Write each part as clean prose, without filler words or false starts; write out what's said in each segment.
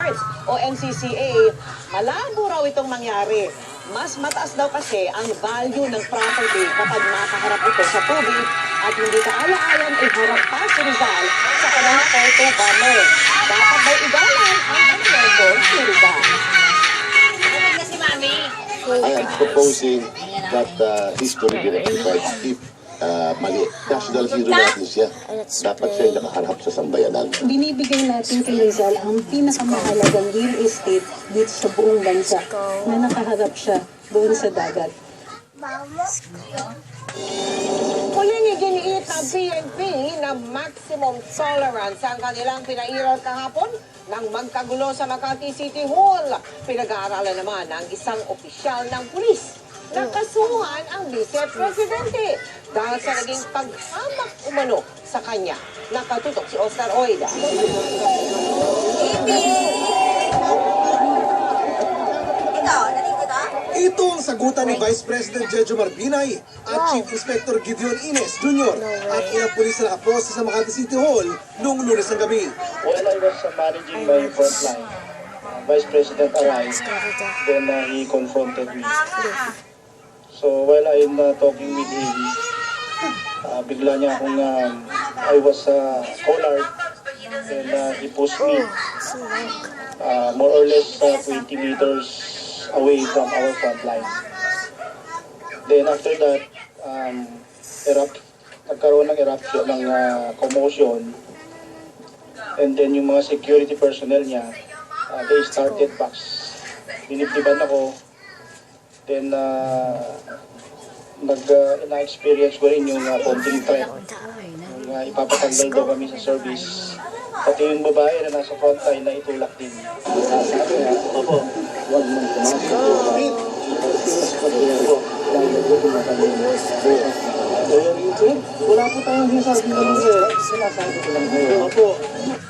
Standards o NCCA, malabo raw itong mangyari. Mas mataas daw kasi ang value ng property kapag nakaharap ito sa tubig at hindi kaaya-ayang iharap pa si Rizal sa kanyang photo bomber. Dapat daw igalan ang monumento ni Rizal. I am proposing that history be rectified if mali. National hero natin siya. Dapat siya yung nakaharap sa sambayanan. Binibigay natin kay Rizal ang pinakamahalagang real estate dito sa buong bansa na nakaharap siya doon sa dagat. Muling iginiit ng PNP na maximum tolerance ang kanilang pinairal kahapon nang magkagulo sa Makati City Hall. Pinag-aaralan naman ng isang opisyal ng pulis. Nakasuhan ang Vice-Presidente dahil sa naging paghamak umano sa kanya. Nakatutok si Oscar Oida. Ito ang sagutan ni Vice President Jejo Marbinay at Chief Inspector Gideon Ines Jr. at ilang pulis na nakaposta sa Makati City Hall noong Lunes ng gabi. While I was managing my front line, Vice President arrived, then he confronted me. So while I'm talking with him, bigla niya akong, I was collared, and he pushed me more or less 20 meters away from our front line. Then after that, nagkaroon ng eruption, ng commotion, and then yung mga security personnel niya, they started binibdiban ako, then na-experience ko rin yung konting threat, yung ipapatanggal daw kami sa service. Pati yung babae na nasa front line na itulak din. Sabi niya, opo, huwag mong tumakit. Wala po tayong sinasabi naman sir. Sinasabi ko lang sir. Opo.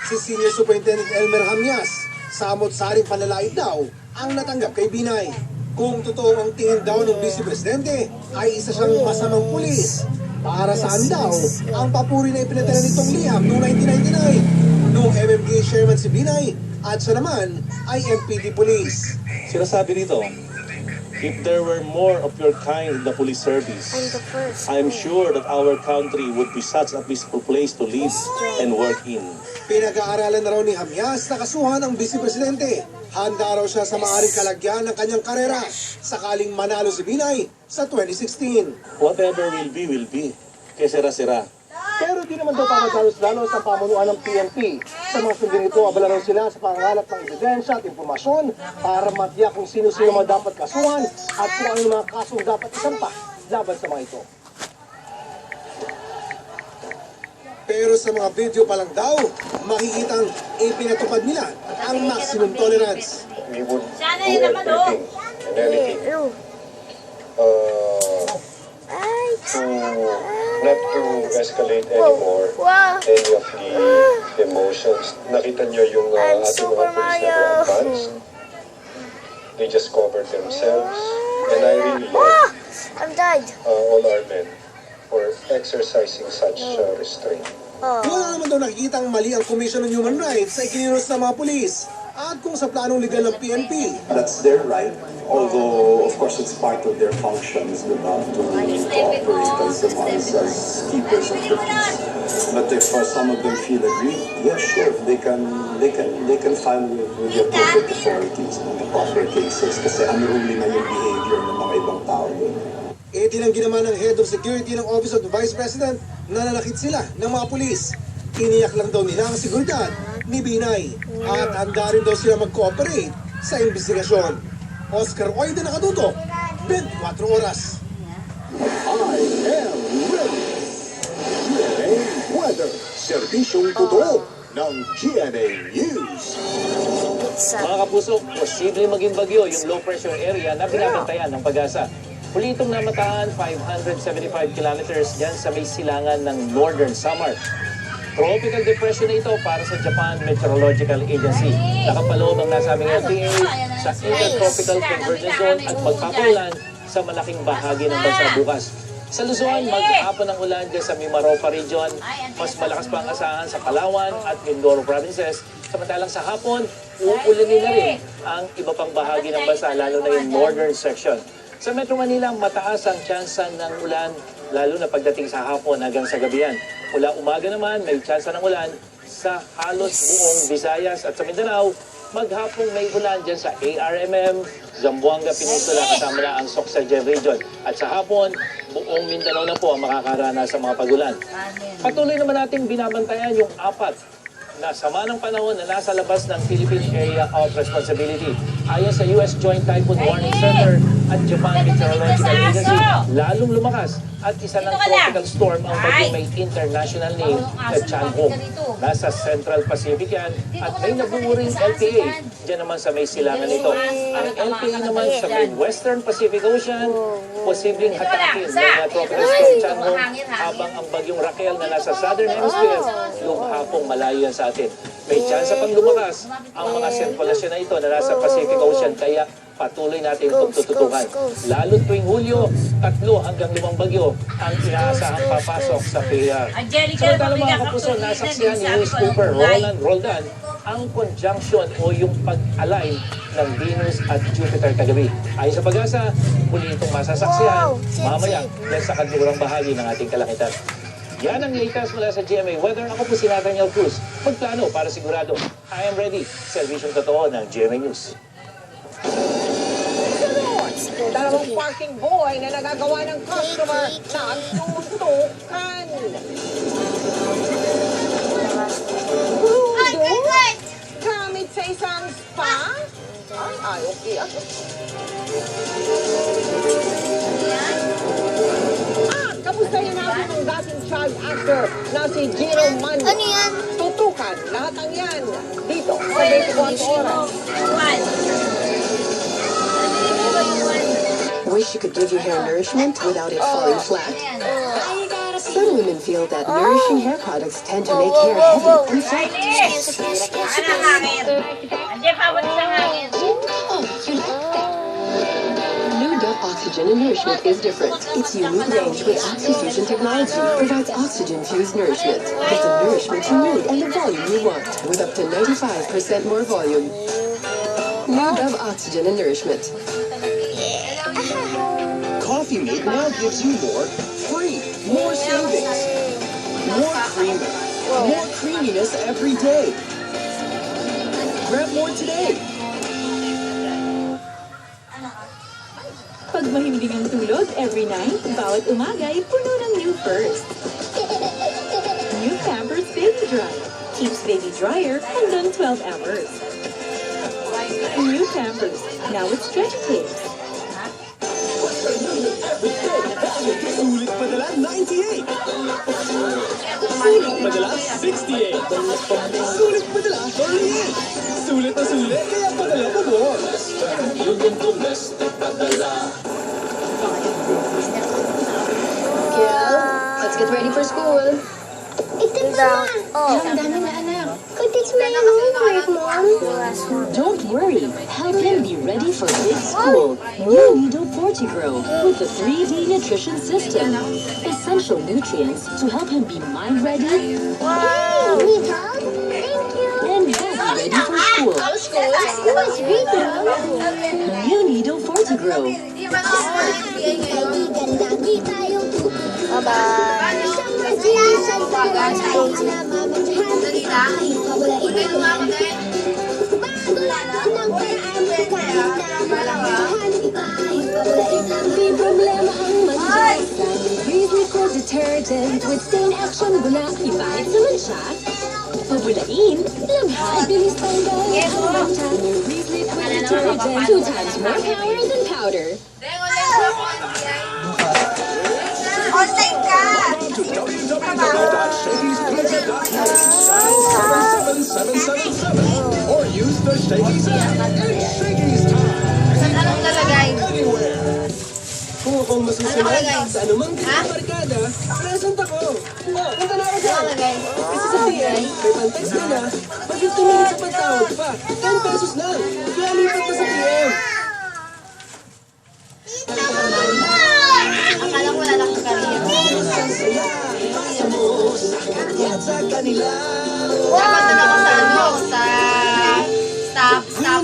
Si Senior Superintendent Elmer Hamias, samot-saring panlalait daw ang natanggap kay Binay. Kung totoo ang tingin daw ng Vice Presidente, ay isa siyang masamang pulis. Para saan daw ang papuri na ipinadala nitong liham noong 1999 noong MMDA Chairman si Binay at siya naman ay MPD Police. Sinasabi dito, if there were more of your kind in the police service, I'm sure that our country would be such a peaceful place to live and work in. Pinag-aaralan na raw ni Hamias na kasuhan ang Vice Presidente. Handa raw siya sa maaring kalagyan ng kanyang karera sakaling manalo si Binay sa 2016. Whatever will be. Kaya sira-sira. Pero di naman daw papadalos-dalos ang pamunuan ng PNP. Sa mga sundin ito, abala raw sila sa pangangalap ng ebidensya at impormasyon para matiyak kung sino-sino mga dapat kasuhan at kung ano mga kasong dapat isampa laban sa mga ito. Pero sa mga video pa lang daw, makikitang ipinatupad nila ang maximum tolerance. We would do everything and anything to not to escalate anymore any of the emotions. Nakita niyo yung ating mga police na advanced. They just covered themselves. And I really love all our men for exercising such restraint. Wala naman daw nakikita ang mali ang Commission on Human Rights sa ikinilos ng mga pulis at kung sa planong legal ng PNP. That's their right, although of course it's part of their functions to cooperate as the ones as keepers of the peace. But if some of them feel aggrieved, yeah, sure, they can file with the appropriate authorities in the proper cases kasi unruly na yung behavior ng mga ibang tao. Tinanggi naman ng Head of Security ng Office of the Vice President na nanakit sila ng mga pulis. Iniyak lang daw nila ang seguridad ni Binay at handa rin daw sila mag-cooperate sa investigasyon. Oscar Oida nakatutok, 24 oras. I am ready. GMA Weather, serbisyong totoo ng GMA News. Mga kapuso, posible maging bagyo yung low pressure area na binabantayan ng Pag-asa. Huli itong namataan 575 kilometers dyan sa may silangan ng Northern Samar. Tropical depression na ito para sa Japan Meteorological Agency. Nakapaloob ang nasabing LTA sa Intertropical Convergence Zone at magpapulan sa malaking bahagi ng bansa bukas. Sa Luzon, mag-aapon ang ulan dyan sa Mimaropa Region. Mas malakas pa ang asahan sa Palawan at Mindoro Provinces. Samantalang sa hapon, uulanin na rin ang iba pang bahagi ng bansa, lalo na yung northern section. Sa Metro Manila, mataas ang tsansa ng ulan, lalo na pagdating sa hapon hanggang sa gabihan. Mula umaga naman, may tsansa ng ulan sa halos buong Visayas at sa Mindanao. Maghapong may ulan dyan sa ARMM, Zamboanga Peninsula, kasama na ang Sorsogon Region. At sa hapon, buong Mindanao na po ang makakarana sa mga pagulan. Patuloy naman nating binabantayan yung apat na sama ng panahon na nasa labas ng Philippine Area of Responsibility. Ayon sa US Joint Typhoon Warning Center at Japan Meteorological Agency, lalong lumakas at isa ng tropical storm ang bagyong may international name na Chanho. Nasa Central Pacific yan at may nabuburing LPA dyan naman sa may silangan nito. Ang LPA naman sa may Western Pacific Ocean, posibleng hatakin ng tropical storm Chanho habang ang bagyong Raquel na nasa Southern Hemisphere, lubha pong malayo yan sa atin. May tsansa pang lumakas ang mga sirkulasyon na ito na nasa Pacific Ocean, kaya patuloy natin itong tututukan. Lalo tuwing Hulyo, 3 hanggang 5 bagyo ang inaasahang papasok sa PAR. Samantala mga kapuso, nasaksihan ni News Cooper Roland Roldan ang conjunction o yung pag-align ng Venus at Jupiter kagabi. Ayon sa Pag-asa, muli itong masasaksihan mamaya dahil sa kanlurang bahagi ng ating kalangitan. Yan ang latest mula sa GMA Weather. Ako po si Nathaniel Cruz. Magplano para sigurado. I am ready. Serbisyong totoo ng GMA News. Dalawang parking boy na nagagawa ng customer nagtutukan. Gamit sa isang spa? Ay, okay. Kamustahin natin ang dating child actor na si Jiro Mando. Ano yan? Tutukan, lahat ang yan. Dito, sa 24 oras. Wish you could give your hair nourishment without it falling flat? Some women feel that nourishing hair products tend to make hair heavy and flat. Oh, you like that? New Dove Oxygen and Nourishment is different. Its unique range with oxyfusion technology provides oxygen-fused nourishment. Get the nourishment you need and the volume you want, with up to 95% more volume. New Dove Oxygen and Nourishment. Coffee Mate now gives you more free, more savings, more creamy, more creaminess every day. Grab more today. Pag mahimbing ang tulog every night, bawat umaga ay puno ng new first. New Pampers Baby Dry. Keeps baby drier hanggang 12 hours. New Pampers. Now with stretch tapes. Sulit padala 98. Sulit padala 68. Sulit padala 38. Sulit na sulit, kaya padala pa more. Union Domestic Padala. Kiel, let's get ready for school. Ito na. Oh. Ang dami na anak. But it's my homework, Mom. Don't worry. Help him be ready for big school. New Nido Fortigrow with the 3D nutrition system. Essential nutrients to help him be mind ready Wow. Need help? Thank you. and best ready for school. School is reading. New Nido Fortigrow. Kaibigan, lagi tayong tututukan. Bye-bye. Isang masiyasan sa mga tayo na mamatahan. Pabalain ang bago lahat ng paraan mo kahit na malamahan. Pabalain ang di problema ang manjay. Breeze Liquid Detergent with stain action mula ibahit sa mancha. Pabulain, lamhan, bilis tanggal ang mancha. Breeze Liquid Detergent, 2 times more power than powder. Online ka! To www.shakeyspizza.com. Sign 77777 or use the Shakey's app. It's Shakey's time. Anong lalagay? Anywhere. Kung akong masusunod sa anumang barkada, present ako. Oh, punta na ako dyan. Kasi sa TM, may pang-text ka na, pag 15 minutes sa pagtawag pa, 10 pesos lang. Kaya lipat pa sa TM. Akala ko wala lang kang career. Sa kanila. Dapat doon ako sa ano, sa staff.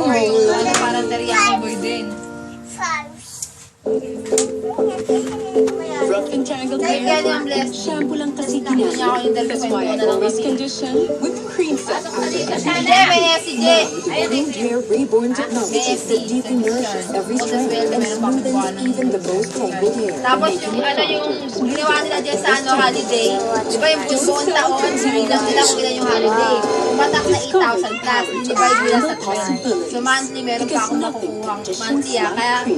Parang teriyaki boy din. Rough and tangled hair, shampoo lang kasi ginamit. That's why I always condition with cream set after Hindi, may SCJ. Groomed hair reborn technology that deeply nourishes every strand and smoothens even the most tangled hair. Tapos yung ginawa nila dyan sa holiday, di ba yung buong taon, bilang nila kung ilan yung holiday. Umatak na 8,000 plus, divide nila sa 12. So monthly, meron pa akong nakukuhang monthly, kaya